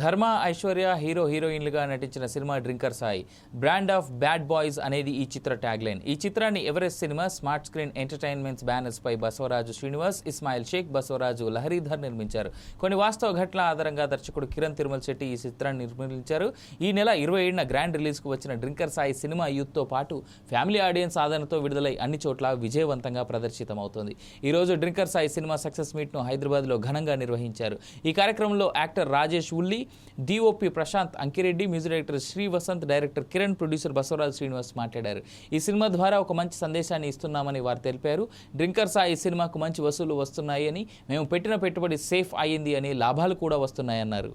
ధర్మ ఐశ్వర్య హీరోయిన్లుగా నటించిన సినిమా drinker Sai. Brand of bad boys అనేది ఈ చిత్ర ట్యాగ్లైన్. ఈ చిత్రాన్ని Everest cinema, smart screen entertainments banners పై బసవరాజు శ్రీనివాస్, ఇస్మాయిల్ షేక్, బసవరాజు లహరీధర్ నిర్మించారు. కొన్ని వాస్తవ ఘటనల ఆధారంగా దర్శకుడు కిరణ్ తిరుమల శెట్టి ఈ చిత్రాన్ని నిర్మించారు. ఈ నెల 27న గ్రాండ్ రిలీజ్ కు వచ్చిన డ్రింకర్ సాయి సినిమా యూత్ తో పాటు ఫ్యామిలీ ఆడియన్స్ ఆదరణతో విడుదలై అన్ని చోట్ల విజయవంతంగా ప్రదర్శితమవుతోంది. ఈ రోజు drinker Sai cinema success meet ను హైదరాబాద్ లో ఘనంగా నిర్వహించారు. ఈ కార్యక్రమంలో actor Rajesh Ulli, DOP Prashant Ankireddy, music director Sri Vasanth, director Kiran, producer Basavaraju Srinivas మాట్లాడారు. ఈ సినిమా ద్వారా ఒక మంచి సందేశాన్ని ఇస్తున్నామని వారు తెలిపారు. డ్రింకర్ సాయి సినిమాకు మంచి వసూలు వస్తున్నాయని, మేము పెట్టిన పెట్టుబడి సేఫ్ అయ్యింది అని, లాభాలు కూడా వస్తున్నాయన్నారు.